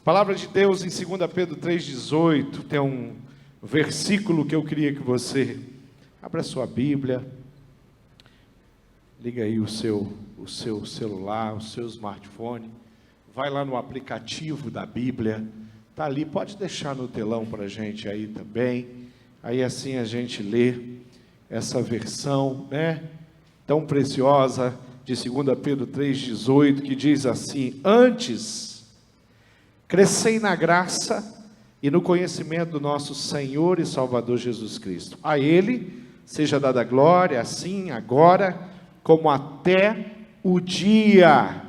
Palavra de Deus em 2 Pedro 3,18, tem um versículo que eu queria que você abra a sua Bíblia, liga aí o seu celular, o seu smartphone, vai lá no aplicativo da Bíblia, está ali, pode deixar no telão para a gente aí também, aí assim a gente lê essa versão, né, tão preciosa de 2 Pedro 3,18, que diz assim: antes, crescei na graça e no conhecimento do nosso Senhor e Salvador Jesus Cristo. A Ele seja dada glória, assim, agora, como até o dia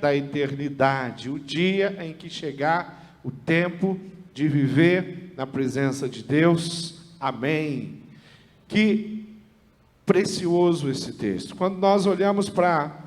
da eternidade, o dia em que chegar o tempo de viver na presença de Deus. Amém. Que precioso esse texto. Quando nós olhamos para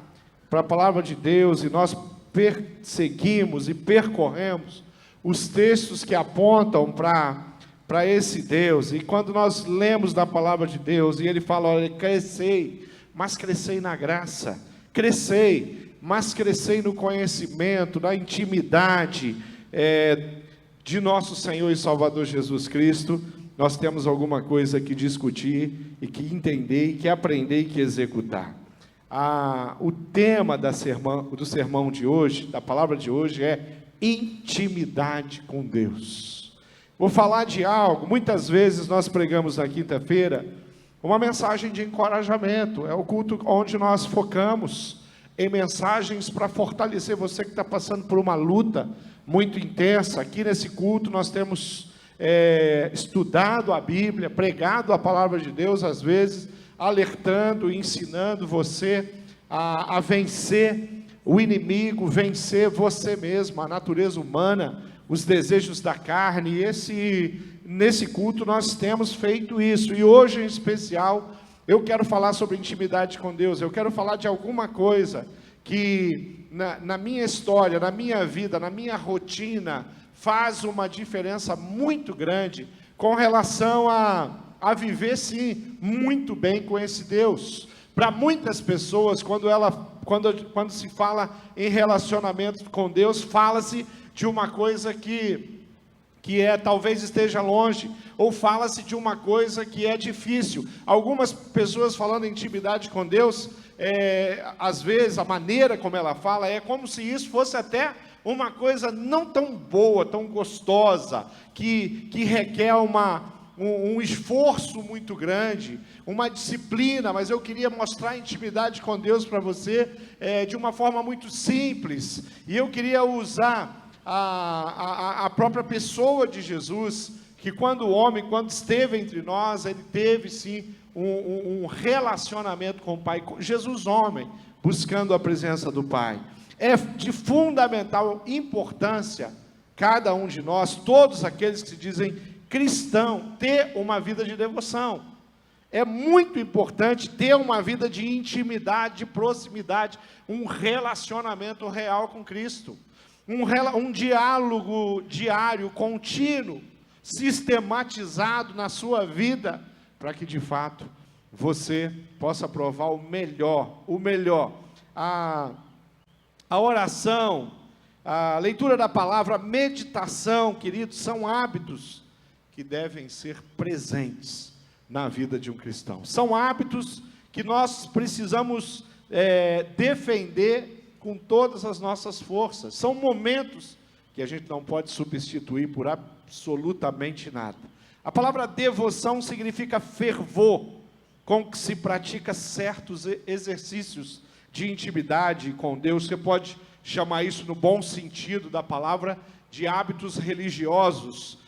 a palavra de Deus e nós perseguimos e percorremos os textos que apontam para esse Deus, e quando nós lemos da palavra de Deus, e ele fala: olha, crescei, mas crescei na graça, crescei, mas crescei no conhecimento, na intimidade de nosso Senhor e Salvador Jesus Cristo, nós temos alguma coisa que discutir, e que entender, e que aprender, e que executar. O tema do sermão de hoje, da palavra de hoje, é intimidade com Deus. Vou falar de algo, muitas vezes nós pregamos na quinta-feira uma mensagem de encorajamento, é o culto onde nós focamos em mensagens para fortalecer você que está passando por uma luta muito intensa. Aqui nesse culto nós temos estudado a Bíblia, pregado a palavra de Deus, às vezes alertando e ensinando você a vencer o inimigo, vencer você mesmo, a natureza humana, os desejos da carne. E nesse culto nós temos feito isso, e hoje em especial eu quero falar sobre intimidade com Deus. Eu quero falar de alguma coisa que na minha história, na minha vida, na minha rotina, faz uma diferença muito grande com relação a viver, sim, muito bem com esse Deus. Para muitas pessoas, quando se fala em relacionamento com Deus, fala-se de uma coisa que talvez esteja longe, ou fala-se de uma coisa que é difícil. Algumas pessoas falando em intimidade com Deus, às vezes a maneira como ela fala é como se isso fosse até uma coisa não tão boa, tão gostosa, que requer um esforço muito grande, uma disciplina. Mas eu queria mostrar a intimidade com Deus para você de uma forma muito simples, e eu queria usar a própria pessoa de Jesus, que quando esteve entre nós, ele teve sim um relacionamento com o Pai. Jesus homem, buscando a presença do Pai. É de fundamental importância cada um de nós, todos aqueles que se dizem cristão, ter uma vida de devoção. É muito importante ter uma vida de intimidade, de proximidade, um relacionamento real com Cristo, um diálogo diário, contínuo, sistematizado na sua vida, para que de fato você possa provar o melhor. A oração, a leitura da palavra, a meditação, queridos, são hábitos que devem ser presentes na vida de um cristão. São hábitos que nós precisamos defender com todas as nossas forças. São momentos que a gente não pode substituir por absolutamente nada. A palavra devoção significa fervor com que se pratica certos exercícios de intimidade com Deus. Você pode chamar isso, no bom sentido da palavra, de hábitos religiosos.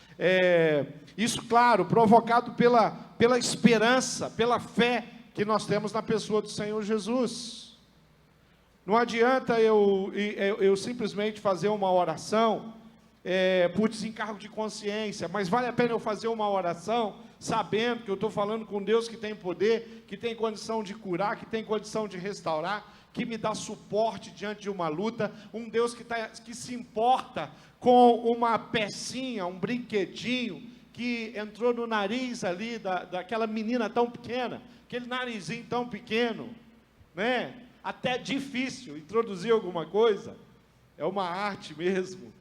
Isso, claro, provocado pela esperança, pela fé que nós temos na pessoa do Senhor Jesus. Não adianta eu simplesmente fazer uma oração por desencargo de consciência, mas vale a pena eu fazer uma oração sabendo que eu estou falando com Deus que tem poder, que tem condição de curar, que tem condição de restaurar, que me dá suporte diante de uma luta, um Deus que se importa com uma pecinha, um brinquedinho que entrou no nariz ali daquela menina tão pequena, aquele narizinho tão pequeno, né? Até difícil introduzir alguma coisa, É uma arte mesmo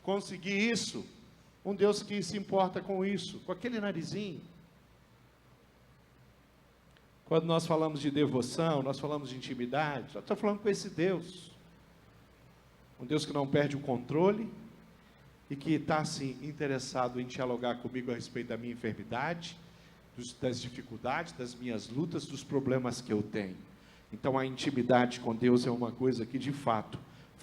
conseguir isso. Um Deus que se importa com isso, com aquele narizinho. Quando nós falamos de devoção, nós falamos de intimidade, nós estamos falando com esse Deus. Um Deus que não perde o controle e que está, assim, interessado em dialogar comigo a respeito da minha enfermidade, das dificuldades, das minhas lutas, dos problemas que eu tenho. Então, a intimidade com Deus é uma coisa que, de fato,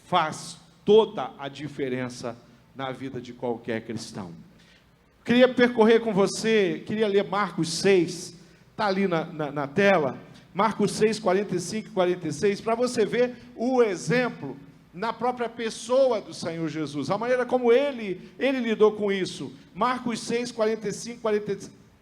faz toda a diferença na vida de qualquer cristão. Queria percorrer com você, queria ler Marcos 6, está ali na tela, Marcos 6, 45 e 46, para você ver o exemplo na própria pessoa do Senhor Jesus, a maneira como ele lidou com isso. Marcos 6, 45,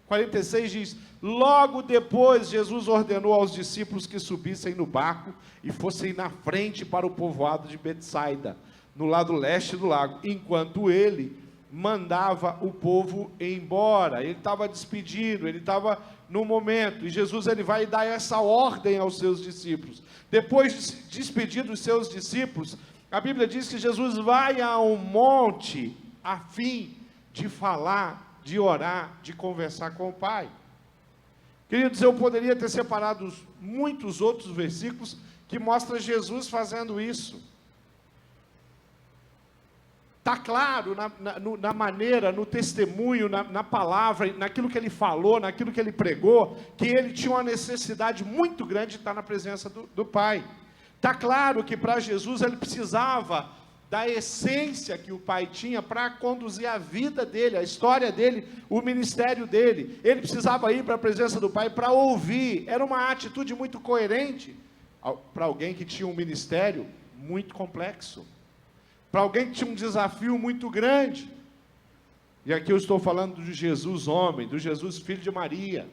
46 diz: logo depois Jesus ordenou aos discípulos que subissem no barco e fossem na frente para o povoado de Betsaida, no lado leste do lago, enquanto ele mandava o povo embora. Ele estava despedindo, ele estava no momento, e Jesus ele vai dar essa ordem aos seus discípulos. Depois de despedir dos seus discípulos, a Bíblia diz que Jesus vai a um monte a fim de falar, de orar, de conversar com o Pai. Queridos, eu poderia ter separado muitos outros versículos que mostram Jesus fazendo isso. Está claro na maneira, no testemunho, na palavra, naquilo que ele falou, naquilo que ele pregou, que ele tinha uma necessidade muito grande de estar na presença do Pai. Está claro que para Jesus ele precisava da essência que o Pai tinha para conduzir a vida dele, a história dele, o ministério dele. Ele precisava ir para a presença do Pai para ouvir. Era uma atitude muito coerente para alguém que tinha um ministério muito complexo, para alguém que tinha um desafio muito grande. E aqui eu estou falando de Jesus homem, do Jesus filho de Maria.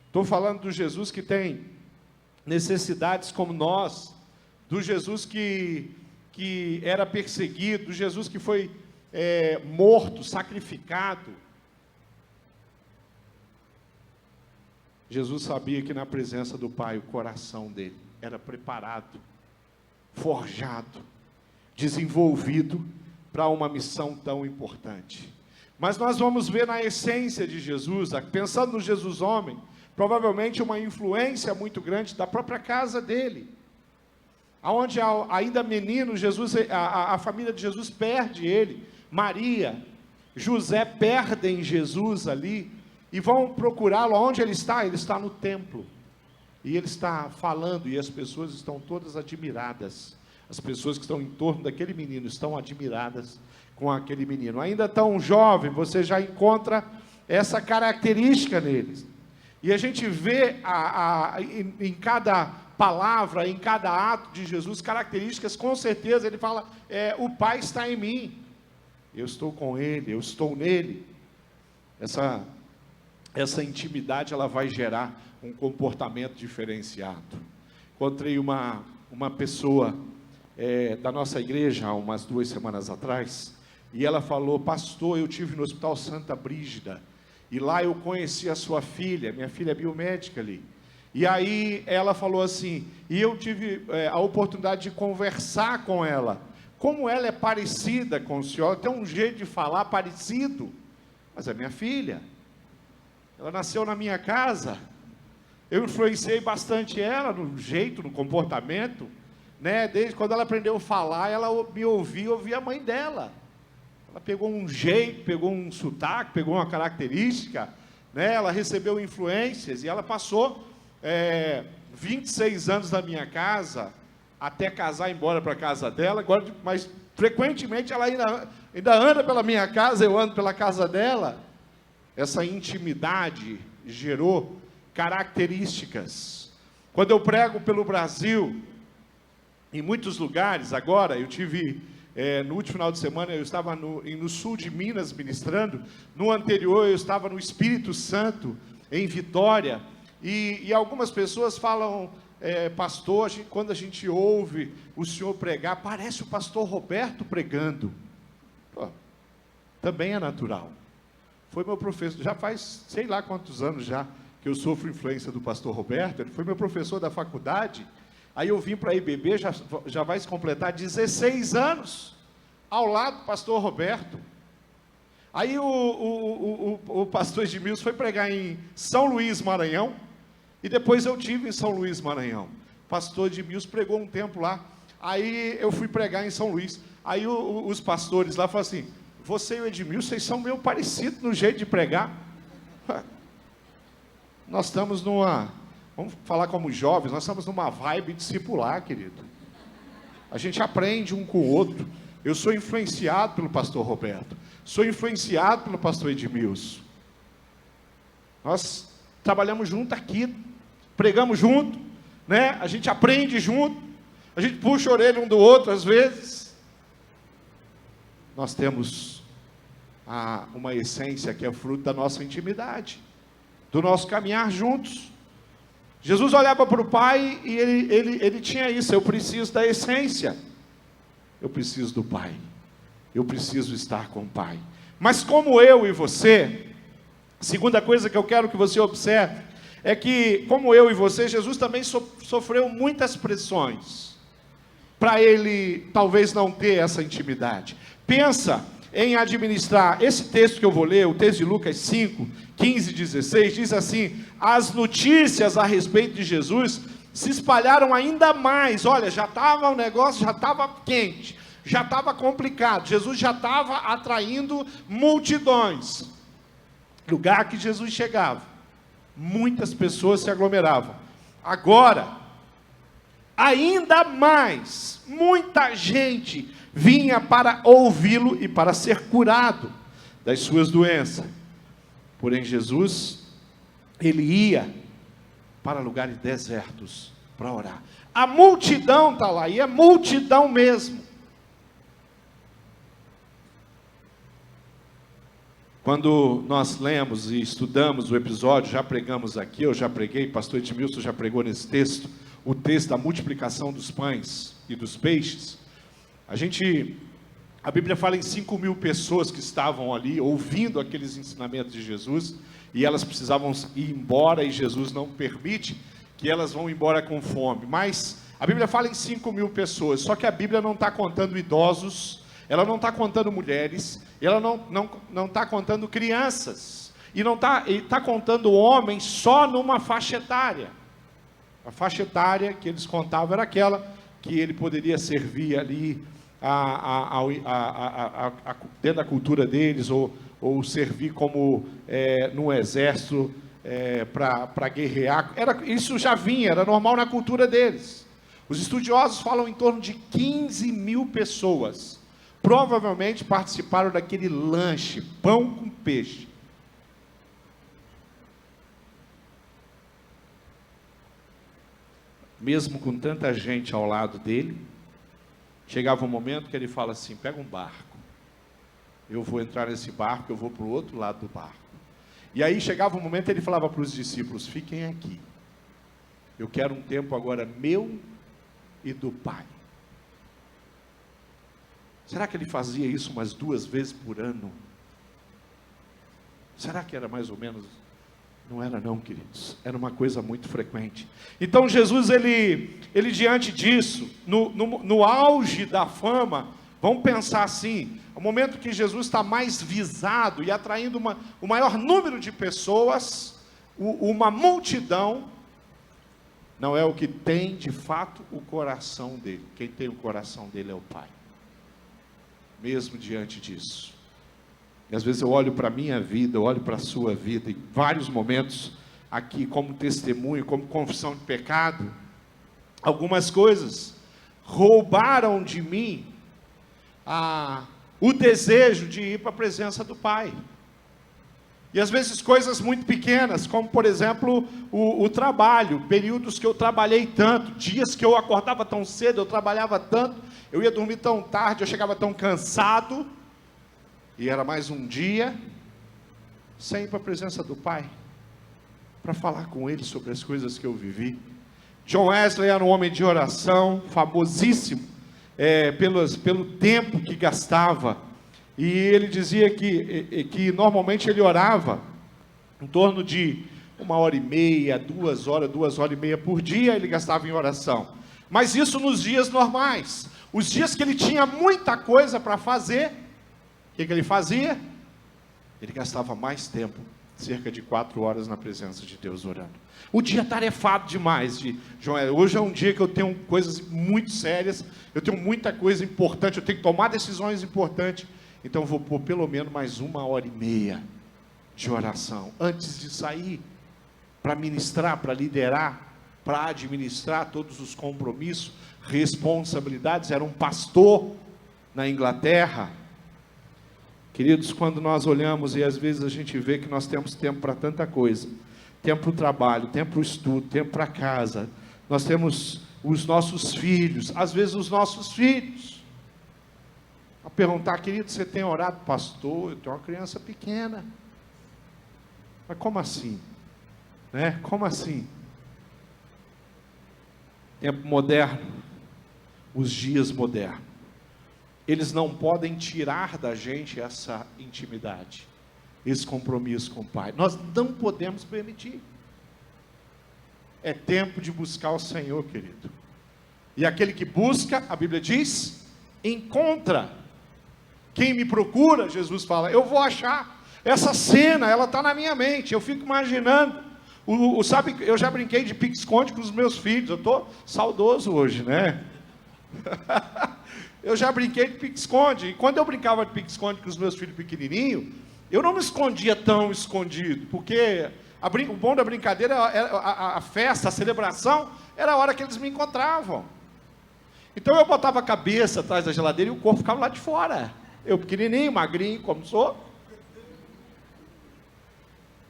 Estou falando do Jesus que tem necessidades como nós, do Jesus que era perseguido, do Jesus que foi morto, sacrificado. Jesus sabia que na presença do Pai o coração dele era preparado, forjado, desenvolvido para uma missão tão importante. Mas nós vamos ver na essência de Jesus, pensando no Jesus homem, provavelmente uma influência muito grande da própria casa dele, aonde ainda menino, Jesus, a família de Jesus perde ele, Maria, José perdem Jesus ali, e vão procurá-lo. Onde ele está? Ele está no templo, e ele está falando, e as pessoas estão todas admiradas. As pessoas que estão em torno daquele menino estão admiradas com aquele menino. Ainda tão jovem, você já encontra essa característica neles. E a gente vê em cada palavra, em cada ato de Jesus, características. Com certeza ele fala, o Pai está em mim, eu estou com ele, eu estou nele. Essa intimidade, ela vai gerar um comportamento diferenciado. Encontrei uma pessoa da nossa igreja há umas 2 semanas atrás, e ela falou: pastor, eu estive no Hospital Santa Brígida, e lá eu conheci a sua filha, minha filha é biomédica ali, e aí ela falou assim, e eu tive a oportunidade de conversar com ela, como ela é parecida com o senhor, tem um jeito de falar parecido, mas é minha filha, ela nasceu na minha casa, eu influenciei bastante ela no jeito, no comportamento, né? Desde quando ela aprendeu a falar, ela me ouvia a mãe dela. Ela pegou um jeito, pegou um sotaque, pegou uma característica, né? Ela recebeu influências e ela passou 26 anos na minha casa, até casar e ir embora para a casa dela. Agora, mas frequentemente ela ainda anda pela minha casa, eu ando pela casa dela. Essa intimidade gerou características. Quando eu prego pelo Brasil, em muitos lugares, agora, eu tive, no último final de semana, eu estava no sul de Minas ministrando, no anterior eu estava no Espírito Santo, em Vitória, e algumas pessoas falam, pastor, quando a gente ouve o senhor pregar, parece o pastor Roberto pregando. Pô, também é natural. Foi meu professor, já faz sei lá quantos anos já que eu sofro influência do pastor Roberto, ele foi meu professor da faculdade, Aí eu vim para a IBB, já vai se completar 16 anos, ao lado do pastor Roberto. Aí o pastor Edmilson foi pregar em São Luís, Maranhão, e depois eu tive em São Luís, Maranhão. O pastor Edmilson pregou um tempo lá, aí eu fui pregar em São Luís. Aí os pastores lá falaram assim, você e o Edmilson, vocês são meio parecidos no jeito de pregar. Nós estamos vamos falar como jovens, nós estamos numa vibe discipular, querido. A gente aprende um com o outro. Eu sou influenciado pelo pastor Roberto, sou influenciado pelo pastor Edmilson. Nós trabalhamos junto aqui, pregamos junto, né? A gente aprende junto, a gente puxa a orelha um do outro às vezes. Nós temos uma essência que é fruto da nossa intimidade, do nosso caminhar juntos. Jesus olhava para o Pai e ele tinha isso, eu preciso da essência, eu preciso do Pai, eu preciso estar com o Pai. Mas como eu e você, a segunda coisa que eu quero que você observe, é que como eu e você, Jesus também sofreu muitas pressões, para ele talvez não ter essa intimidade. Pensa em administrar, esse texto que eu vou ler, o texto de Lucas 5, 15 e 16, diz assim, as notícias a respeito de Jesus se espalharam ainda mais. Olha, o negócio já estava quente, já estava complicado, Jesus já estava atraindo multidões. Lugar que Jesus chegava, muitas pessoas se aglomeravam. Agora, ainda mais, muita gente vinha para ouvi-lo e para ser curado das suas doenças. Porém, Jesus, ele ia para lugares desertos para orar. A multidão está lá, e é multidão mesmo. Quando nós lemos e estudamos o episódio, já pregamos aqui, eu já preguei, pastor Edmilson já pregou nesse texto, o texto da multiplicação dos pães e dos peixes. A Bíblia fala em 5.000 pessoas que estavam ali ouvindo aqueles ensinamentos de Jesus, e elas precisavam ir embora, e Jesus não permite que elas vão embora com fome. Mas a Bíblia fala em 5.000 pessoas, só que a Bíblia não está contando idosos, ela não está contando mulheres, ela não está contando crianças, e está contando homens só numa faixa etária. A faixa etária que eles contavam era aquela que ele poderia servir ali dentro da cultura deles, ou servir como no exército para guerrear. Isso já vinha, era normal na cultura deles. Os estudiosos falam em torno de 15.000 pessoas provavelmente participaram daquele lanche, pão com peixe. Mesmo com tanta gente ao lado dele, chegava um momento que ele fala assim, pega um barco, eu vou entrar nesse barco, eu vou para o outro lado do barco. E aí chegava um momento, ele falava para os discípulos, fiquem aqui, eu quero um tempo agora meu e do Pai. Será que ele fazia isso umas 2 vezes por ano? Será que era mais ou menos? Não era não, queridos, era uma coisa muito frequente. Então Jesus, ele diante disso, no auge da fama, vamos pensar assim, o momento que Jesus está mais visado e atraindo o maior número de pessoas, uma multidão, não é o que tem de fato o coração dele. Quem tem o coração dele é o Pai. Mesmo diante disso. E às vezes eu olho para a minha vida, eu olho para a sua vida, em vários momentos aqui, como testemunho, como confissão de pecado, algumas coisas roubaram de mim o desejo de ir para a presença do Pai. E às vezes coisas muito pequenas, como por exemplo, o trabalho, períodos que eu trabalhei tanto, dias que eu acordava tão cedo, eu trabalhava tanto, eu ia dormir tão tarde, eu chegava tão cansado, e era mais um dia, sem ir para a presença do Pai, para falar com Ele sobre as coisas que eu vivi. John Wesley era um homem de oração, famosíssimo, pelo tempo que gastava, e ele dizia que normalmente ele orava em torno de 1h30, 2 horas, 2 horas e meia por dia, ele gastava em oração. Mas isso nos dias normais. Os dias que ele tinha muita coisa para fazer, o que ele fazia? Ele gastava mais tempo, cerca de 4 horas na presença de Deus orando. O dia tarefado demais, João. Hoje é um dia que eu tenho coisas muito sérias, eu tenho muita coisa importante, eu tenho que tomar decisões importantes. Então eu vou pôr pelo menos mais 1h30 de oração, antes de sair, para ministrar, para liderar, para administrar todos os compromissos, responsabilidades. Era um pastor na Inglaterra. Queridos, quando nós olhamos e às vezes a gente vê que nós temos tempo para tanta coisa, tempo para o trabalho, tempo para o estudo, tempo para casa, nós temos os nossos filhos, às vezes os nossos filhos, a perguntar: querido, você tem orado? Pastor, eu tenho uma criança pequena. Mas como assim? Né? Como assim? Tempo moderno, os dias modernos, eles não podem tirar da gente essa intimidade, esse compromisso com o Pai. Nós não podemos permitir. É tempo de buscar o Senhor, querido. E aquele que busca, a Bíblia diz, encontra. Quem me procura, Jesus fala, eu vou achar. Essa cena, ela está na minha mente. Eu fico imaginando. Sabe, eu já brinquei de pique-esconde com os meus filhos. Eu estou saudoso hoje, né? Eu já brinquei de pique-esconde. E quando eu brincava de pique-esconde com os meus filhos pequenininhos, eu não me escondia tão escondido, porque o bom da brincadeira, a festa, a celebração, era a hora que eles me encontravam. Então eu botava a cabeça atrás da geladeira e o corpo ficava lá de fora. Eu pequenininho, magrinho, como sou.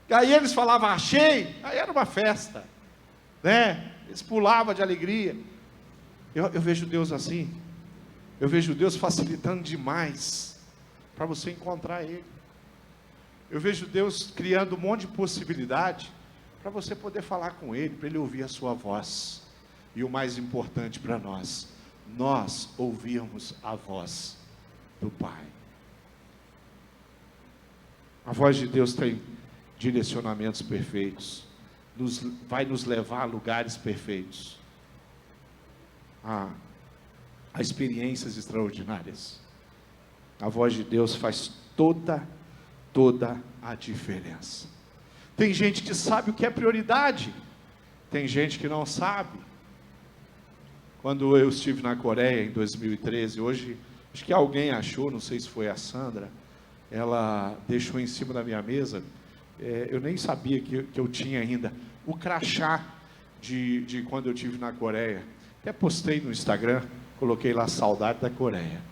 Aí eles falavam, achei, aí era uma festa, né? Eles pulavam de alegria. Eu vejo Deus assim. Eu vejo Deus facilitando demais para você encontrar Ele. Eu vejo Deus criando um monte de possibilidade para você poder falar com Ele, para Ele ouvir a sua voz. E o mais importante para nós ouvirmos a voz do Pai. A voz de Deus tem direcionamentos perfeitos, vai nos levar a lugares perfeitos, a experiências extraordinárias. A voz de Deus faz toda a diferença. Tem gente que sabe o que é prioridade, tem gente que não sabe. Quando eu estive na Coreia em 2013, hoje, acho que alguém achou, não sei se foi a Sandra, ela deixou em cima da minha mesa, eu nem sabia que eu tinha ainda, o crachá de quando eu estive na Coreia. Até postei no Instagram, coloquei lá Saudade da Coreia.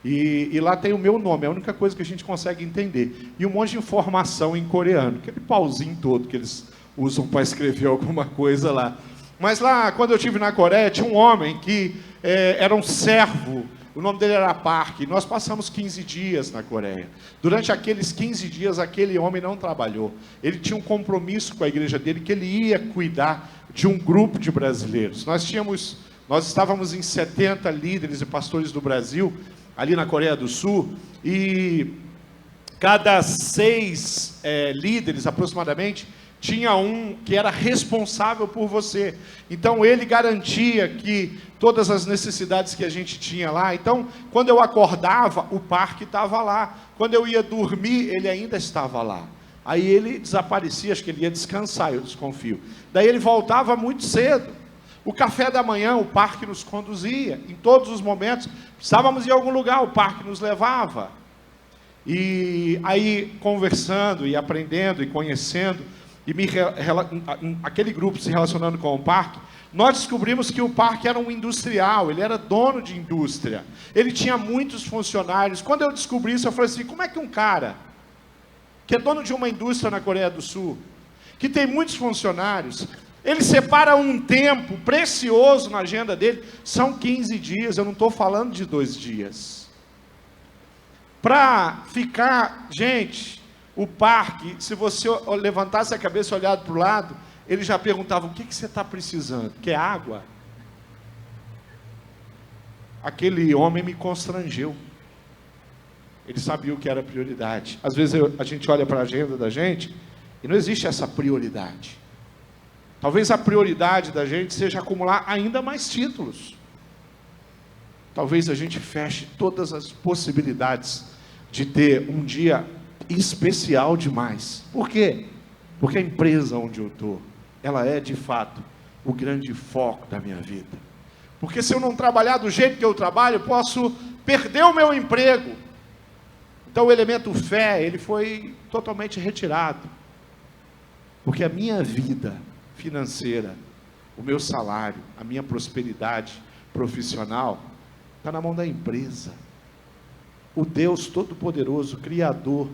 E lá tem o meu nome, é a única coisa que a gente consegue entender. E um monte de informação em coreano, aquele pauzinho todo que eles usam para escrever alguma coisa lá. Mas lá, quando eu estive na Coreia, tinha um homem que era um servo, o nome dele era Park. Nós passamos 15 dias na Coreia. Durante aqueles 15 dias, aquele homem não trabalhou. Ele tinha um compromisso com a igreja dele, que ele ia cuidar de um grupo de brasileiros. Nós estávamos em 70 líderes e pastores do Brasil, ali na Coreia do Sul, e cada 6 líderes aproximadamente, tinha um que era responsável por você. Então ele garantia que todas as necessidades que a gente tinha lá. Então, quando eu acordava, o Parque estava lá. Quando eu ia dormir, ele ainda estava lá. Aí ele desaparecia, acho que ele ia descansar, eu desconfio. Daí ele voltava muito cedo. O café da manhã, o Parque nos conduzia. Em todos os momentos, estávamos em algum lugar, o Parque nos levava. E aí, conversando e aprendendo e conhecendo, e aquele grupo se relacionando com o Parque, nós descobrimos que o Parque era um industrial, ele era dono de indústria, ele tinha muitos funcionários. Quando eu descobri isso, eu falei assim, como é que um cara, que é dono de uma indústria na Coreia do Sul, que tem muitos funcionários, ele separa um tempo precioso na agenda dele, são 15 dias, eu não estou falando de 2 dias, para ficar, gente... O Parque, se você levantasse a cabeça e olhado para o lado, ele já perguntava, o que você está precisando? Quer água? Aquele homem me constrangeu. Ele sabia o que era prioridade. Às vezes a gente olha para a agenda da gente e não existe essa prioridade. Talvez a prioridade da gente seja acumular ainda mais títulos. talvez a gente feche todas as possibilidades de ter um dia especial demais. Por quê? Porque a empresa onde eu estou, ela é de fato o grande foco da minha vida. Porque se eu não trabalhar do jeito que eu trabalho, eu posso perder o meu emprego. Então o elemento fé, ele foi totalmente retirado. Porque a minha vida financeira, o meu salário, a minha prosperidade profissional, está na mão da empresa. O Deus Todo-Poderoso, Criador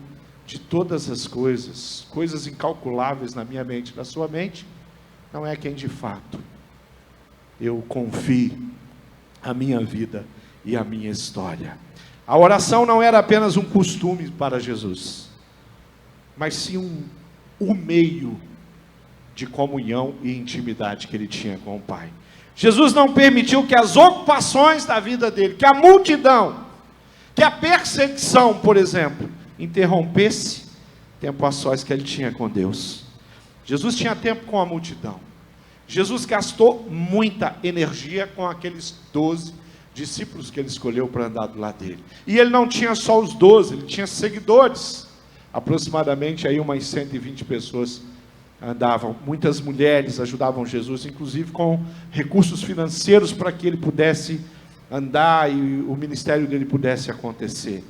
de todas as coisas, coisas incalculáveis na minha mente e na sua mente, não é quem de fato eu confio a minha vida e a minha história. A oração não era apenas um costume para Jesus, mas sim um meio de comunhão e intimidade que ele tinha com o Pai. Jesus não permitiu que as ocupações da vida dele, que a multidão, que a perseguição, por exemplo, interrompesse tempo a sós que ele tinha com Deus. Jesus tinha tempo com a multidão. Jesus gastou muita energia com aqueles 12 discípulos que ele escolheu para andar do lado dele. E ele não tinha só os 12, ele tinha seguidores. Aproximadamente aí umas 120 pessoas andavam. Muitas mulheres ajudavam Jesus, inclusive com recursos financeiros para que ele pudesse andar e o ministério dele pudesse acontecer.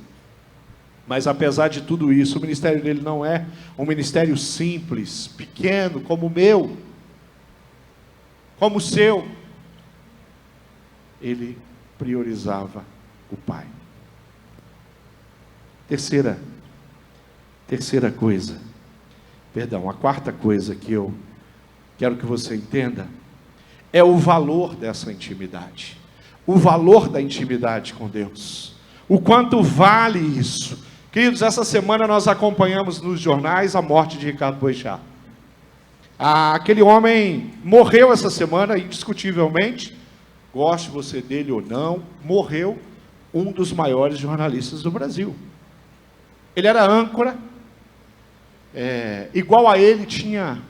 Mas apesar de tudo isso, o ministério dele não é um ministério simples, pequeno, como o meu, como o seu. Ele priorizava o Pai. Terceira coisa, a quarta coisa que eu quero que você entenda, é o valor dessa intimidade. O valor da intimidade com Deus. O quanto vale isso. Queridos, essa semana nós acompanhamos nos jornais a morte de Ricardo Boechat. Aquele homem morreu essa semana, indiscutivelmente, goste você dele ou não, morreu um dos maiores jornalistas do Brasil. Ele era âncora, igual a ele tinha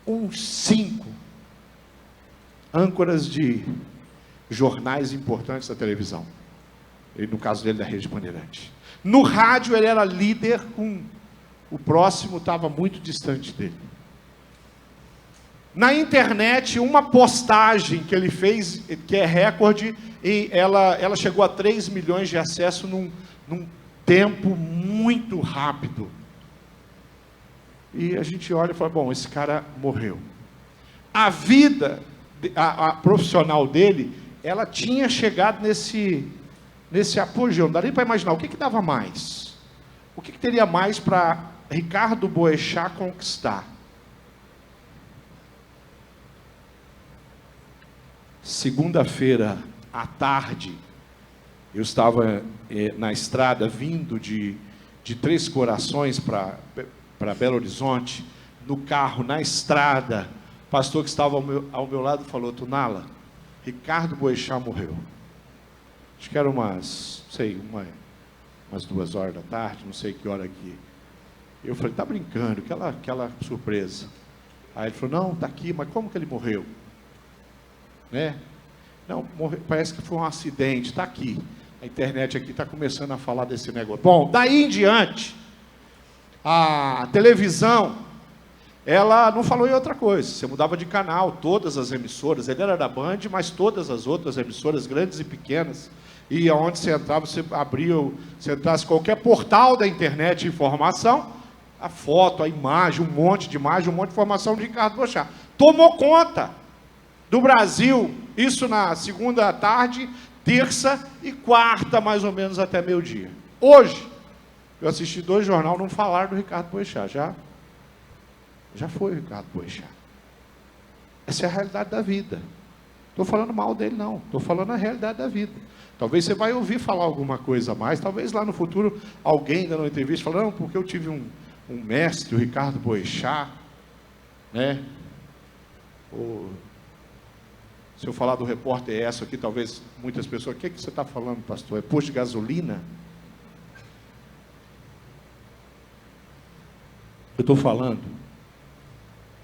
uns 5 âncoras de jornais importantes da televisão. Ele, no caso dele, da Rede Bandeirante. No rádio ele era líder, o próximo estava muito distante dele. Na internet, uma postagem que ele fez, que é recorde, e ela chegou a 3 milhões de acessos num tempo muito rápido. E a gente olha e fala, bom, esse cara morreu. A vida a profissional dele, ela tinha chegado nesse apogeu. Não dá nem para imaginar o que dava mais. O que teria mais para Ricardo Boechat conquistar? Segunda-feira à tarde, eu estava na estrada, vindo de Três Corações para Belo Horizonte, no carro, na estrada. O pastor que estava ao meu lado falou, Tunala, Ricardo Boechat morreu. Acho que era umas 2 horas da tarde, não sei que hora aqui. Eu falei, tá brincando, aquela surpresa. Aí ele falou, não, tá aqui, mas como que ele morreu? Né? Não, parece que foi um acidente, está aqui. A internet aqui está começando a falar desse negócio. Bom, daí em diante, a televisão, ela não falou em outra coisa. Você mudava de canal, todas as emissoras, ele era da Band, mas todas as outras emissoras, grandes e pequenas, e aonde você entrava, você abria, você entrasse em qualquer portal da internet de informação, a foto, a imagem, um monte de informação de Ricardo Boechat. Tomou conta do Brasil, isso na segunda tarde, terça e quarta, mais ou menos até meio-dia. Hoje, eu assisti 2 jornais, não falaram do Ricardo Boechat, já foi o Ricardo Boechat. Essa é a realidade da vida. Estou falando mal dele, não. Estou falando a realidade da vida. Talvez você vai ouvir falar alguma coisa a mais, talvez lá no futuro alguém dando uma entrevista falando, não, porque eu tive um mestre, o Ricardo Boechat, né? Se eu falar do repórter essa aqui, talvez muitas pessoas, o que você está falando, pastor? É posto de gasolina? Eu estou falando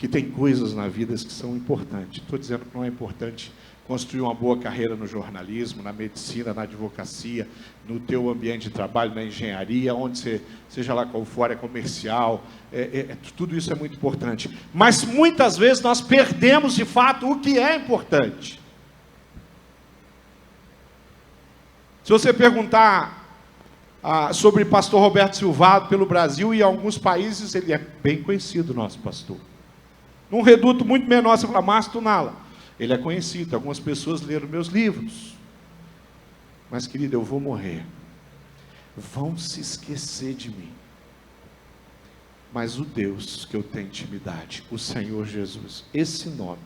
que tem coisas na vida que são importantes. Estou dizendo que não é importante construir uma boa carreira no jornalismo, na medicina, na advocacia, no teu ambiente de trabalho, na engenharia, onde você, seja lá qual for, é comercial, tudo isso é muito importante. Mas muitas vezes nós perdemos de fato o que é importante. Se você perguntar sobre pastor Roberto Silvado pelo Brasil e alguns países, ele é bem conhecido, nosso pastor. Num reduto muito menor, você fala, Márcio Tunala, ele é conhecido, algumas pessoas leram meus livros. Mas, querido, eu vou morrer. Vão se esquecer de mim. Mas o Deus que eu tenho intimidade, o Senhor Jesus, esse nome,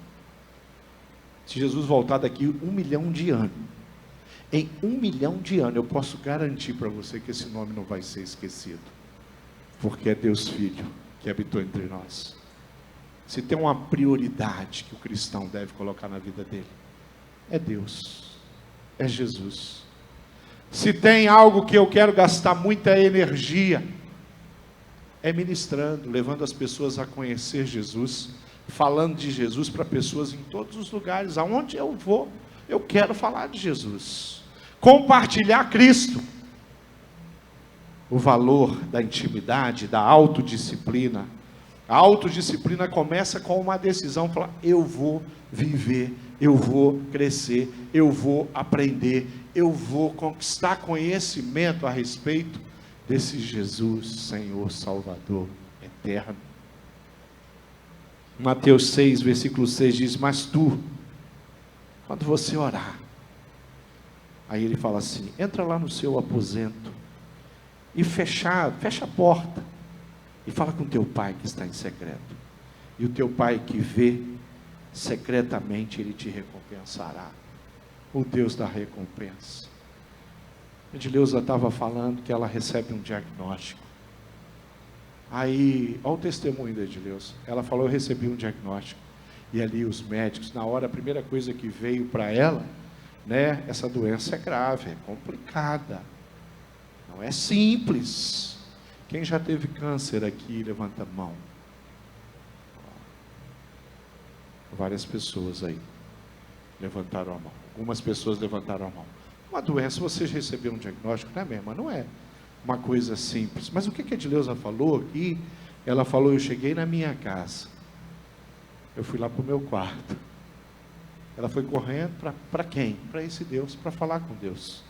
se Jesus voltar daqui 1 milhão de anos, em 1 milhão de anos, eu posso garantir para você que esse nome não vai ser esquecido. Porque é Deus Filho que habitou entre nós. Se tem uma prioridade que o cristão deve colocar na vida dele, é Deus, é Jesus. Se tem algo que eu quero gastar muita energia, é ministrando, levando as pessoas a conhecer Jesus, falando de Jesus para pessoas em todos os lugares, aonde eu vou, eu quero falar de Jesus, compartilhar Cristo. O valor da intimidade, da autodisciplina. A autodisciplina começa com uma decisão, falar, eu vou viver, eu vou crescer, eu vou aprender, eu vou conquistar conhecimento a respeito desse Jesus, Senhor, Salvador, eterno. Mateus 6, versículo 6 diz, mas tu, quando você orar, aí ele fala assim, entra lá no seu aposento, e fecha a porta, e fala com teu pai que está em secreto. E o teu pai que vê secretamente, ele te recompensará. O Deus da recompensa. Edileuza estava falando que ela recebe um diagnóstico. Aí, olha o testemunho da Edileuza. Ela falou, eu recebi um diagnóstico. E ali os médicos, na hora, a primeira coisa que veio para ela, né, essa doença é grave, é complicada. Não é simples. Quem já teve câncer aqui, levanta a mão. Várias pessoas aí levantaram a mão. Algumas pessoas levantaram a mão. Uma doença, você recebeu um diagnóstico, não é mesmo? Não é uma coisa simples. Mas o que a Edileuza falou aqui? Ela falou, eu cheguei na minha casa. Eu fui lá para o meu quarto. Ela foi correndo para quem? Para esse Deus, para falar com Deus.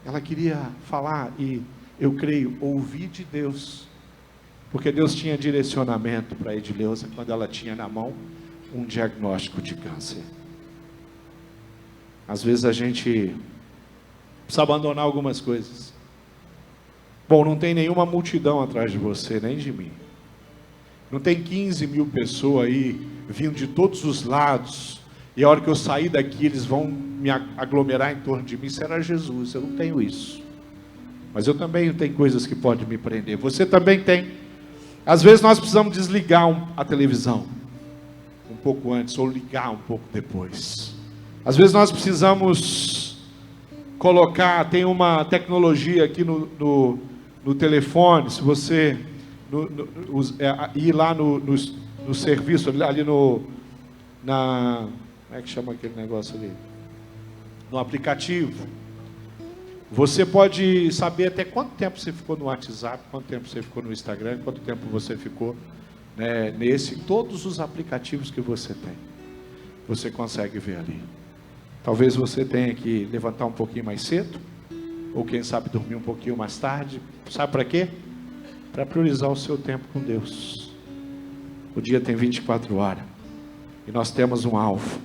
Ela queria falar e, eu creio, ouvir de Deus. Porque Deus tinha direcionamento para Edileuza quando ela tinha na mão um diagnóstico de câncer. Às vezes a gente precisa abandonar algumas coisas. Bom, não tem nenhuma multidão atrás de você, nem de mim. Não tem 15 mil pessoas aí, vindo de todos os lados, e a hora que eu sair daqui, eles vão me aglomerar em torno de mim. Será Jesus, eu não tenho isso. Mas eu também tenho coisas que podem me prender. Você também tem. Às vezes nós precisamos desligar a televisão, um pouco antes, ou ligar um pouco depois. Às vezes nós precisamos colocar, tem uma tecnologia aqui no telefone, se você ir lá no serviço, ali como é que chama aquele negócio ali? No aplicativo. Você pode saber até quanto tempo você ficou no WhatsApp, quanto tempo você ficou no Instagram, quanto tempo você ficou, né, todos os aplicativos que você tem. Você consegue ver ali. Talvez você tenha que levantar um pouquinho mais cedo, ou quem sabe dormir um pouquinho mais tarde. Sabe para quê? Para priorizar o seu tempo com Deus. O dia tem 24 horas. E nós temos um alvo.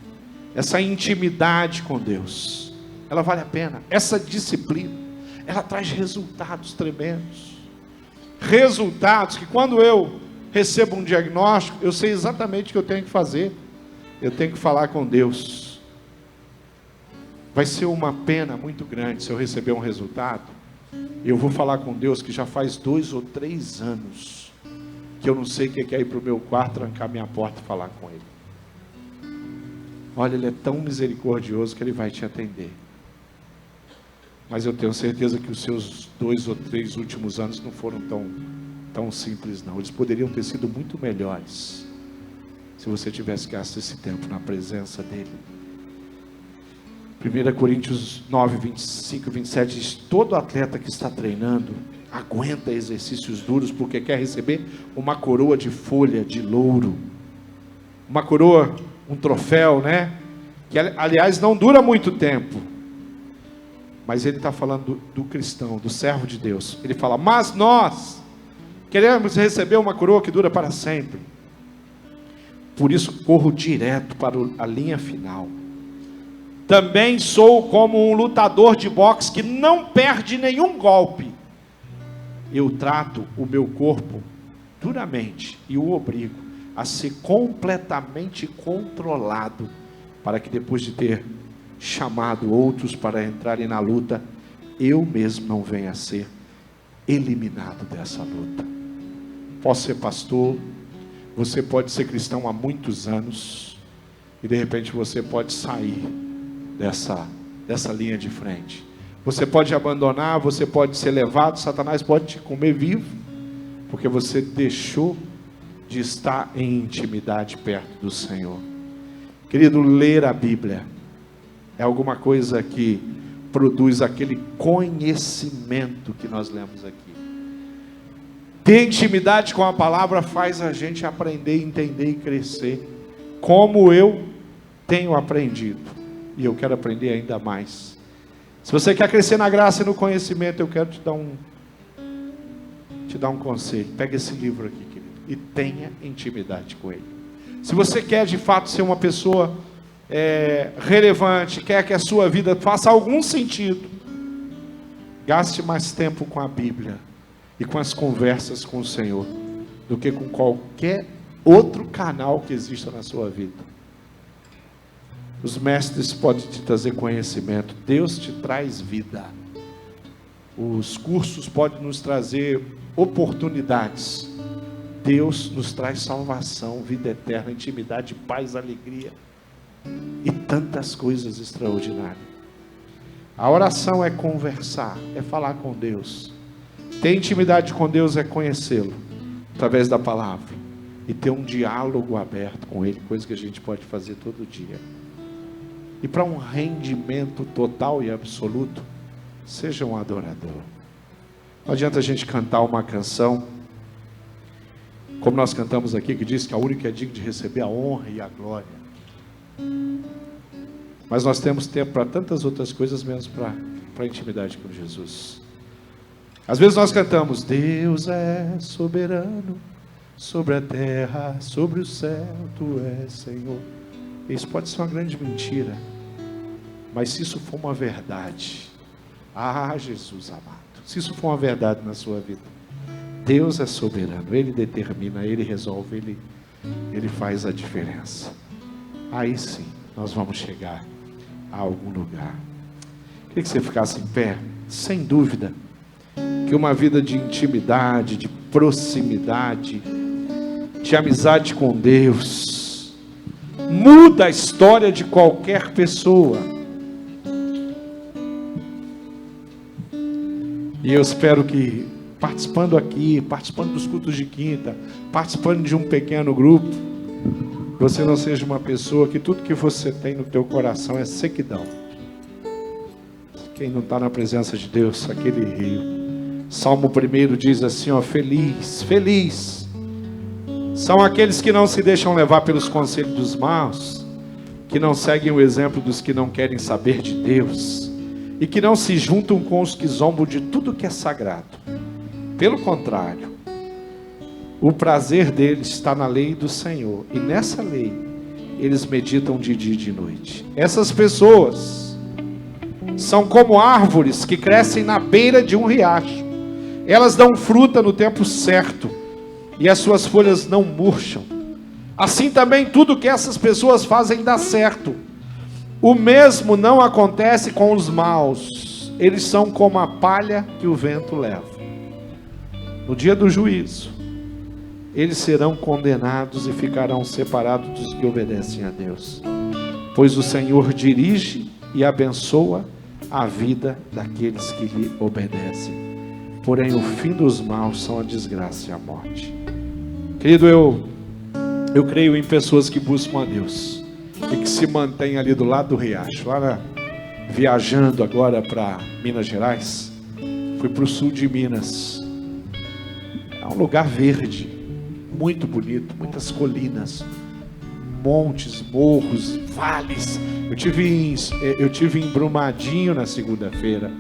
Essa intimidade com Deus, ela vale a pena. Essa disciplina, ela traz resultados tremendos. Resultados que quando eu recebo um diagnóstico, eu sei exatamente o que eu tenho que fazer. Eu tenho que falar com Deus. Vai ser uma pena muito grande se eu receber um resultado. Eu vou falar com Deus que já faz 2 ou 3 anos que eu não sei o que é ir para o meu quarto, trancar minha porta e falar com Ele. Olha, Ele é tão misericordioso que Ele vai te atender. Mas eu tenho certeza que os seus 2 ou 3 últimos anos não foram tão simples não. Eles poderiam ter sido muito melhores. se você tivesse gasto esse tempo na presença dele. 1 Coríntios 9, 25 e 27 diz: todo atleta que está treinando aguenta exercícios duros porque quer receber uma coroa de folha de louro. Uma coroa, um troféu, né? Que aliás não dura muito tempo. Mas ele está falando do cristão, do servo de Deus. Ele fala: mas nós queremos receber uma coroa que dura para sempre. Por isso corro direto para a linha final. Também sou como um lutador de boxe que não perde nenhum golpe. Eu trato o meu corpo duramente e o obrigo a ser completamente controlado, para que depois de ter chamado outros para entrarem na luta, eu mesmo não venha a ser eliminado dessa luta. Posso ser pastor, você pode ser cristão há muitos anos, e de repente você pode sair dessa linha de frente. Você pode abandonar, você pode ser levado, Satanás pode te comer vivo, porque você deixou de estar em intimidade perto do Senhor. Querido, ler a Bíblia é alguma coisa que produz aquele conhecimento que nós lemos aqui. Ter intimidade com a palavra faz a gente aprender, entender e crescer, como eu tenho aprendido. E eu quero aprender ainda mais. Se você quer crescer na graça e no conhecimento, eu quero te dar um conselho. Pega esse livro aqui, querido, e tenha intimidade com ele. Se você quer de fato ser uma pessoa relevante, quer que a sua vida faça algum sentido, gaste mais tempo com a Bíblia e com as conversas com o Senhor do que com qualquer outro canal que exista na sua vida. Os mestres podem te trazer conhecimento, Deus te traz vida. Os cursos podem nos trazer oportunidades, Deus nos traz salvação, vida eterna, intimidade, paz, alegria e tantas coisas extraordinárias. A oração é conversar, é falar com Deus. Ter intimidade com Deus é conhecê-lo através da palavra e ter um diálogo aberto com Ele, coisa que a gente pode fazer todo dia. E para um rendimento total e absoluto, seja um adorador. Não adianta a gente cantar uma canção como nós cantamos aqui, que diz que a única é digna de receber a honra e a glória. Mas nós temos tempo para tantas outras coisas, menos para a intimidade com Jesus. Às vezes nós cantamos: Deus é soberano sobre a terra, sobre o céu, Tu és Senhor. Isso pode ser uma grande mentira, mas se isso for uma verdade, Jesus amado, se isso for uma verdade na sua vida, Deus é soberano, Ele determina, Ele resolve, Ele faz a diferença. Aí sim, nós vamos chegar a algum lugar. Queria que você ficasse em pé. Sem dúvida que uma vida de intimidade, de proximidade, de amizade com Deus, muda a história de qualquer pessoa. E eu espero que participando aqui, participando dos cultos de quinta, participando de um pequeno grupo, você não seja uma pessoa que tudo que você tem no teu coração é sequidão. Quem não está na presença de Deus, aquele rio. Salmo 1 diz assim, feliz, feliz são aqueles que não se deixam levar pelos conselhos dos maus, que não seguem o exemplo dos que não querem saber de Deus, e que não se juntam com os que zombam de tudo que é sagrado. Pelo contrário, o prazer deles está na lei do Senhor, e nessa lei eles meditam de dia e de noite. Essas pessoas são como árvores que crescem na beira de um riacho. Elas dão fruta no tempo certo, e as suas folhas não murcham. Assim também tudo que essas pessoas fazem dá certo. O mesmo não acontece com os maus. Eles são como a palha que o vento leva. No dia do juízo, eles serão condenados e ficarão separados dos que obedecem a Deus. Pois o Senhor dirige e abençoa a vida daqueles que lhe obedecem. Porém, o fim dos maus são a desgraça e a morte. Querido, eu Eu creio em pessoas que buscam a Deus e que se mantêm ali do lado do riacho. Viajando agora para Minas Gerais, fui para o sul de Minas. É um lugar verde, muito bonito, muitas colinas, montes, morros, vales. Eu tive em Brumadinho na segunda-feira,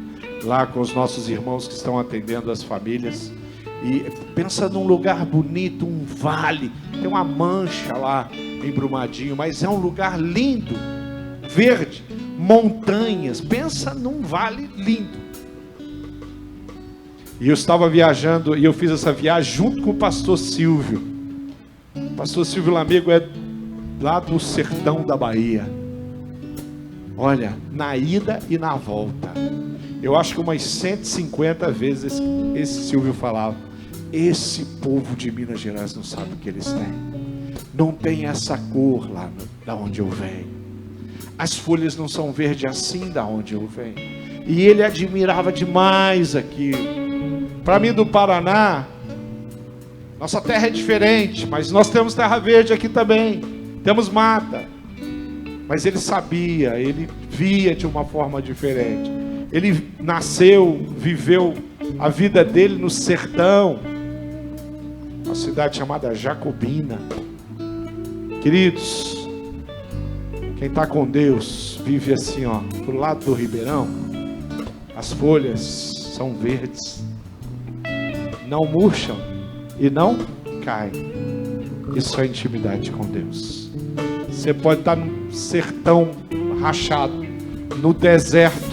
lá com os nossos irmãos que estão atendendo as famílias. E pensa num lugar bonito, um vale, tem uma mancha lá em Brumadinho, mas é um lugar lindo, verde, montanhas, pensa num vale lindo. E eu estava viajando, e eu fiz essa viagem junto com o pastor Silvio. O pastor Silvio Lamego é lá do sertão da Bahia. Olha, na ida e na volta, eu acho que umas 150 vezes esse Silvio falava: esse povo de Minas Gerais não sabe o que eles têm. Não tem essa cor lá da onde eu venho. As folhas não são verdes assim da onde eu venho. E ele admirava demais aquilo. Para mim, do Paraná, nossa terra é diferente, mas nós temos terra verde aqui também. Temos mata. Mas ele sabia, ele via de uma forma diferente. Ele nasceu, viveu a vida dele no sertão, uma cidade chamada Jacobina. Queridos, quem está com Deus vive assim, ó, pro lado do ribeirão. As folhas são verdes, não murcham e não caem. Isso é intimidade com Deus. Você pode estar no sertão rachado, no deserto,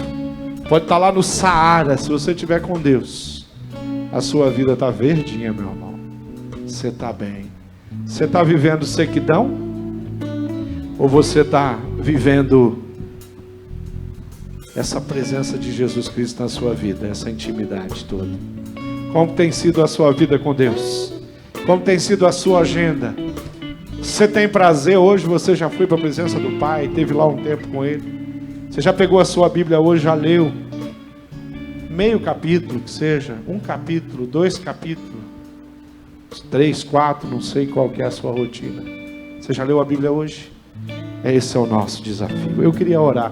pode estar lá no Saara. Se você estiver com Deus, a sua vida está verdinha, meu irmão. Você está bem. Você está vivendo sequidão? Ou você está vivendo essa presença de Jesus Cristo na sua vida, essa intimidade toda? Como tem sido a sua vida com Deus? Como tem sido a sua agenda? Você tem prazer hoje? Você já foi para a presença do Pai, teve lá um tempo com Ele? Você já pegou a sua Bíblia hoje, já leu meio capítulo, que seja, um capítulo, 2 capítulos, 3, 4, não sei qual que é a sua rotina. Você já leu a Bíblia hoje? Esse é o nosso desafio. Eu queria orar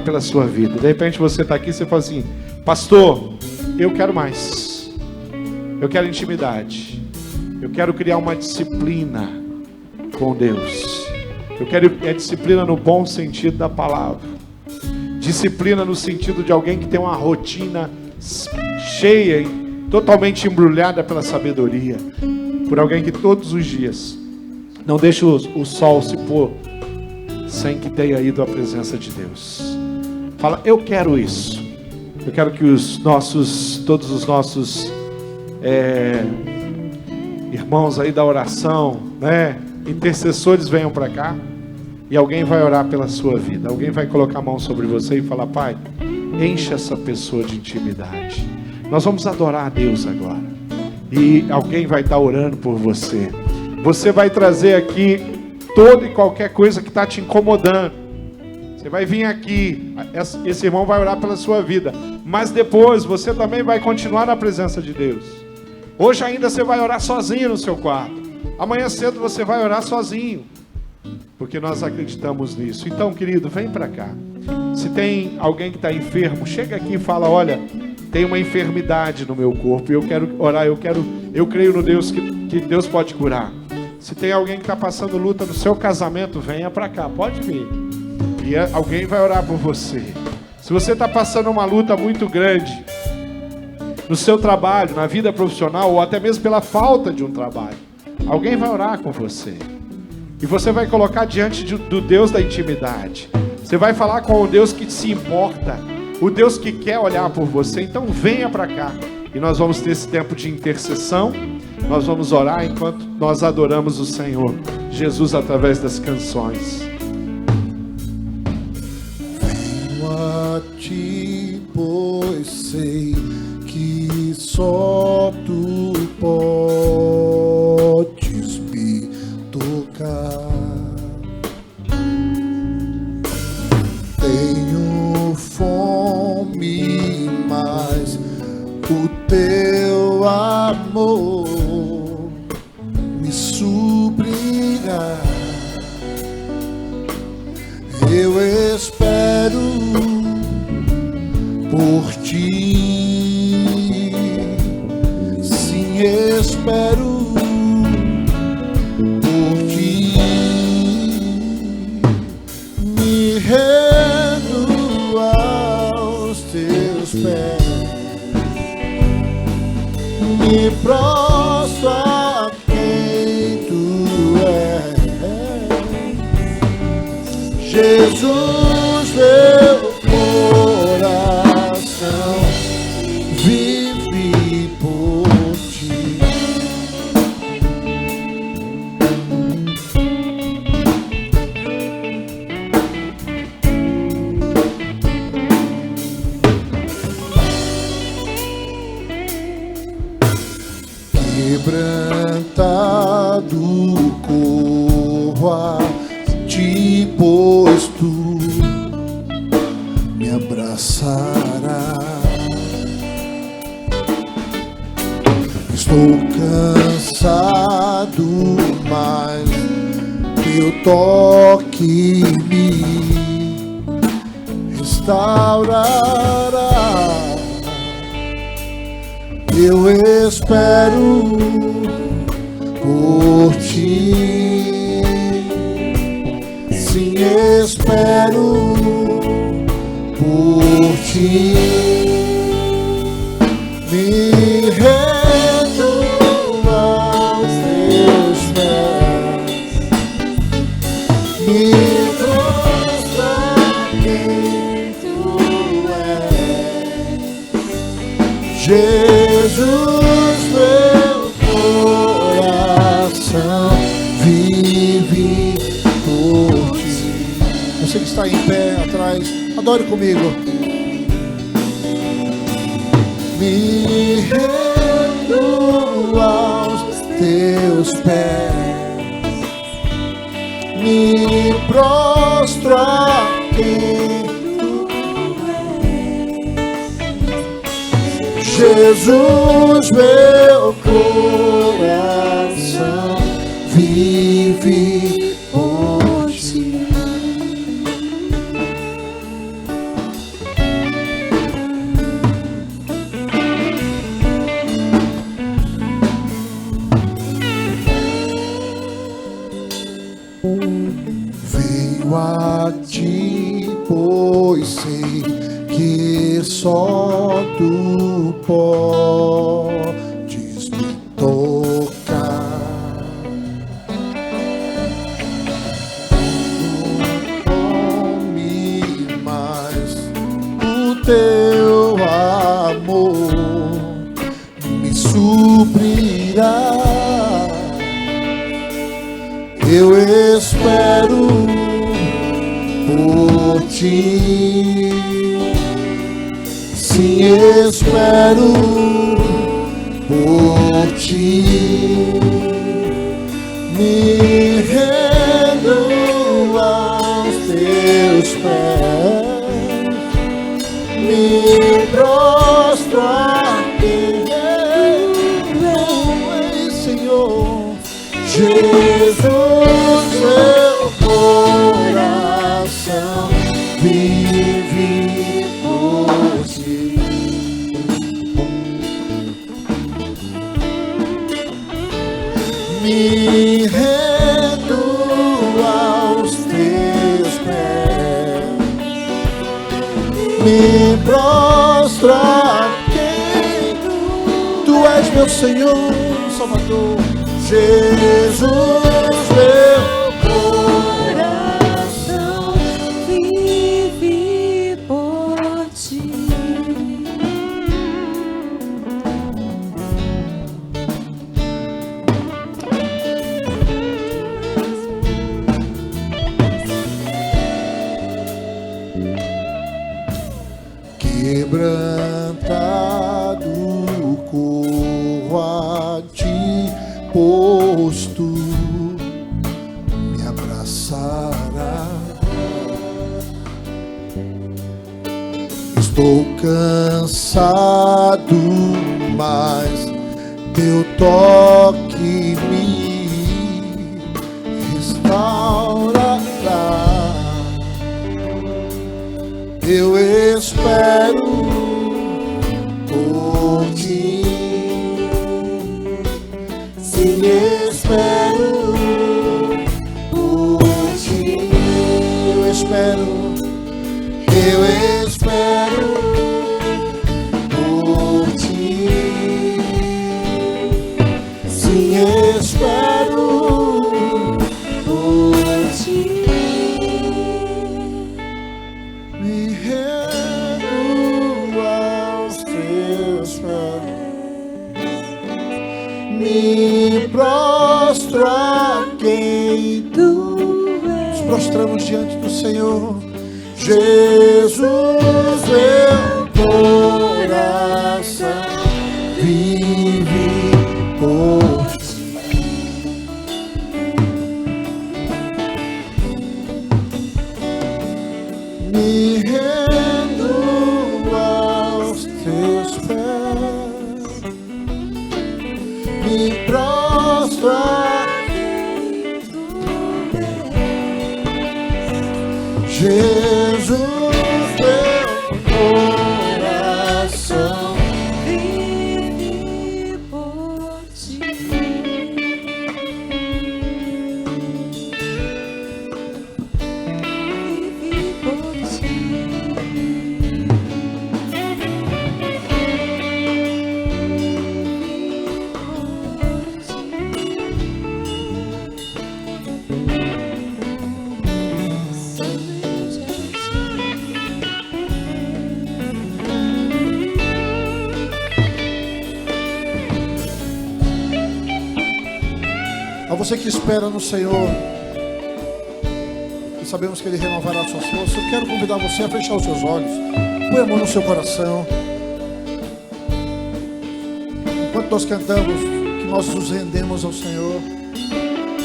pela sua vida. De repente você está aqui e você fala assim: pastor, eu quero mais, eu quero intimidade, eu quero criar uma disciplina com Deus. Eu quero disciplina no bom sentido da palavra, disciplina no sentido de alguém que tem uma rotina cheia e totalmente embrulhada pela sabedoria, por alguém que todos os dias não deixa o sol se pôr sem que tenha ido à presença de Deus. Fala: eu quero isso. Eu quero que todos os nossos irmãos aí da oração, né, intercessores, venham para cá. E alguém vai orar pela sua vida. Alguém vai colocar a mão sobre você e falar: pai, encha essa pessoa de intimidade. Nós vamos adorar a Deus agora. E alguém vai estar orando por você. Você vai trazer aqui toda e qualquer coisa que está te incomodando. Você vai vir aqui. Esse irmão vai orar pela sua vida. Mas depois você também vai continuar na presença de Deus. Hoje ainda você vai orar sozinho no seu quarto. Amanhã cedo você vai orar sozinho. Porque nós acreditamos nisso. Então, querido, vem para cá. Se tem alguém que está enfermo, chega aqui e fala: olha, tem uma enfermidade no meu corpo, eu quero orar, eu creio no Deus que Deus pode curar. Se tem alguém que está passando luta no seu casamento, venha para cá, pode vir. E alguém vai orar por você. Se você está passando uma luta muito grande no seu trabalho, na vida profissional, ou até mesmo pela falta de um trabalho, alguém vai orar com você. E você vai colocar diante do Deus da intimidade. Você vai falar com o Deus que se importa, o Deus que quer olhar por você. Então venha para cá. E nós vamos ter esse tempo de intercessão. Nós vamos orar enquanto nós adoramos o Senhor Jesus através das canções. Venho a ti, pois sei que só tu podes me tocar. Tenho fome, mas o teu amor me supre tocar. Eu espero por ti, sim, espero por ti. Me rendo aos teus pés, me prostro a quem tu és, Jesus, meu coração vive por ti. Quebrantado corro a ti, pois tu me abraçarás. Estou cansado, mas teu toque me restaurará. Eu espero por ti, sim, espero por ti. Me rendo aos teus pés, me prostro a quem tu és, Jesus, meu coração vive por ti. Você que está em pé atrás, adore comigo. Me rendo aos teus pés, me prostro a quem tu és, Jesus, meu coração vive por ti. Venho a ti, pois sei que só tu podes me tocar. Tome mais o teu amor me suprirá. Eu espero por ti, sim, espero por ti. Me rendo aos teus pés, me prostro a quem tu és, Senhor, Jesus, meu coração vive por ti. Me rendo aos teus pés, me prostro a quem tu és, meu Senhor, Salvador, Jesus, meu coração vive por ti. Quebrantado corro a ti, pois tu me abraçarás. Estou cansado, mas teu toque me eu espero por ti. Sim, espero por ti. Eu espero por ti. Sim, espero por ti. Me rendo aos teus pés, me prostro a quem tu és. Nos prostramos diante do Senhor. Jesus, meu coração vive por ti. Me rendo aos teus pés, me prostro a quem tu és. Jesus, meu coração vive por ti. Vive por ti. A você que espera no Senhor e sabemos que Ele renovará suas forças, eu quero convidar você a fechar os seus olhos, põe a mão no seu coração. Enquanto nós cantamos, que nós nos rendemos ao Senhor,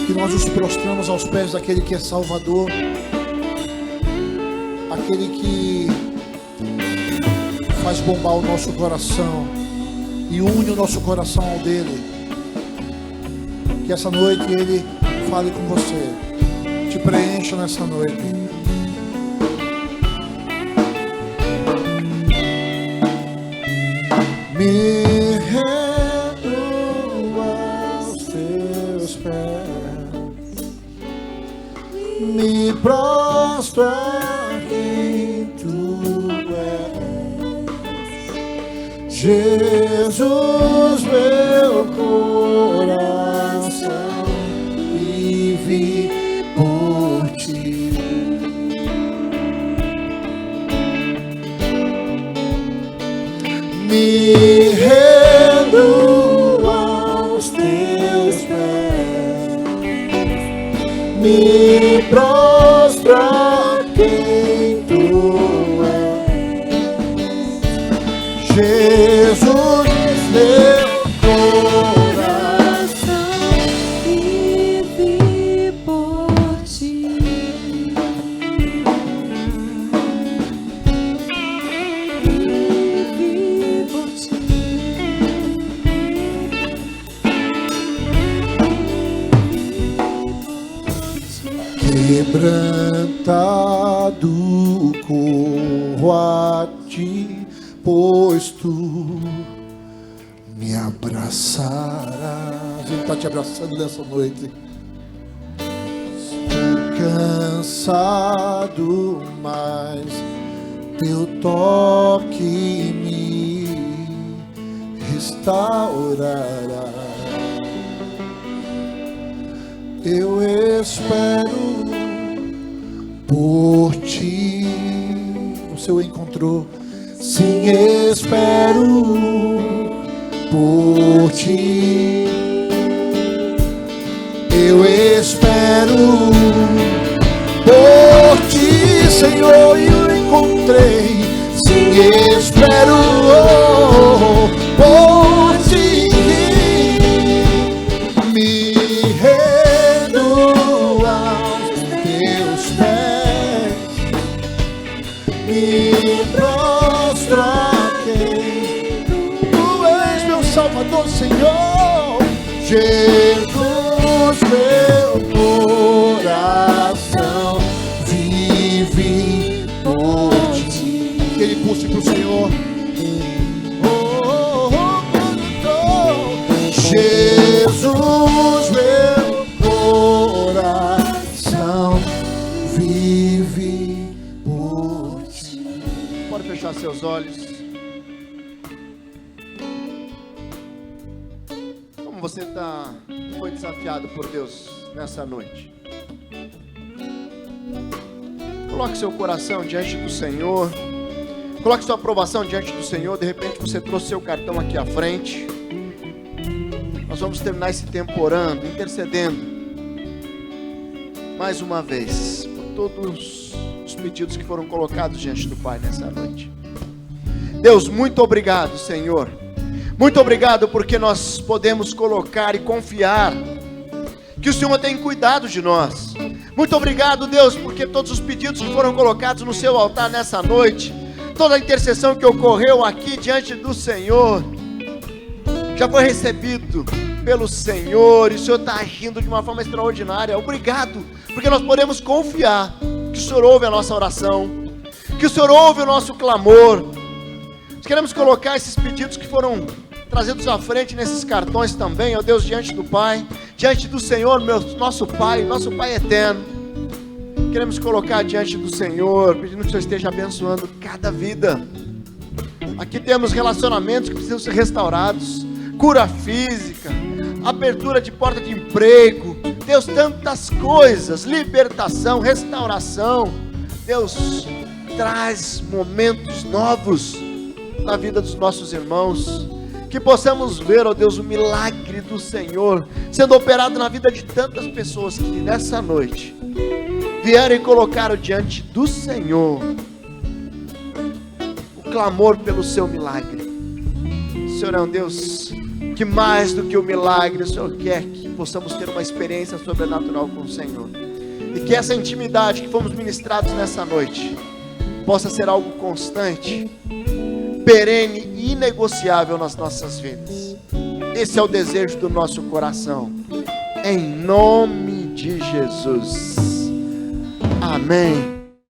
que nós nos prostramos aos pés daquele que é Salvador, aquele que faz bombar o nosso coração e une o nosso coração ao dele. Que essa noite Ele fale com você, te preencha nessa noite. Me rendo aos teus pés, me prostro a quem tu és. Jesus, meu coração vive por ti. Me rendo aos teus pés, me prostro a quem tu és. Jesus, meu Coração vive por ti. Vive por ti. quebrantado corro a ti, pois tu me abraçarás. Ele está te abraçando nessa noite. Estou cansado, mas teu toque me restaurará. Eu espero por ti. Você o encontrou. Sim, espero por ti. Eu espero por ti, Senhor, e o encontrei. Sim, espero por ti. Me rendo aos teus pés, me prostro a quem tu és, meu Salvador, Senhor. Jesus, meu coração vive por ti. seus olhos. Como você foi desafiado por Deus nessa noite? Coloque seu coração diante do Senhor. Coloque sua aprovação diante do Senhor. De repente você trouxe seu cartão aqui à frente. Nós vamos terminar esse tempo orando, intercedendo mais uma vez por todos os pedidos que foram colocados diante do Pai nessa noite. Deus, muito obrigado, Senhor. Muito obrigado porque nós podemos colocar e confiar que o Senhor tem cuidado de nós. Muito obrigado, Deus, porque todos os pedidos que foram colocados no seu altar nessa noite, toda a intercessão que ocorreu aqui diante do Senhor, já foi recebido pelo Senhor, e o Senhor está agindo de uma forma extraordinária. Obrigado, porque nós podemos confiar que o Senhor ouve a nossa oração, que o Senhor ouve o nosso clamor. Nós queremos colocar esses pedidos que foram trazidos à frente nesses cartões também, ó Deus, diante do Pai, diante do Senhor, nosso Pai eterno. Queremos colocar diante do Senhor, pedindo que o Senhor esteja abençoando cada vida. Aqui temos relacionamentos que precisam ser restaurados, cura física, abertura de porta de emprego, Deus, tantas coisas, libertação, restauração. Deus, traz momentos novos na vida dos nossos irmãos, que possamos ver, ó Deus, o milagre do Senhor sendo operado na vida de tantas pessoas que nessa noite vieram e colocaram diante do Senhor o clamor pelo seu milagre. O Senhor é um Deus que mais do que o milagre, o Senhor quer que possamos ter uma experiência sobrenatural com o Senhor, e que essa intimidade que fomos ministrados nessa noite possa ser algo constante, perene e inegociável nas nossas vidas. Esse é o desejo do nosso coração, em nome de Jesus. Amém.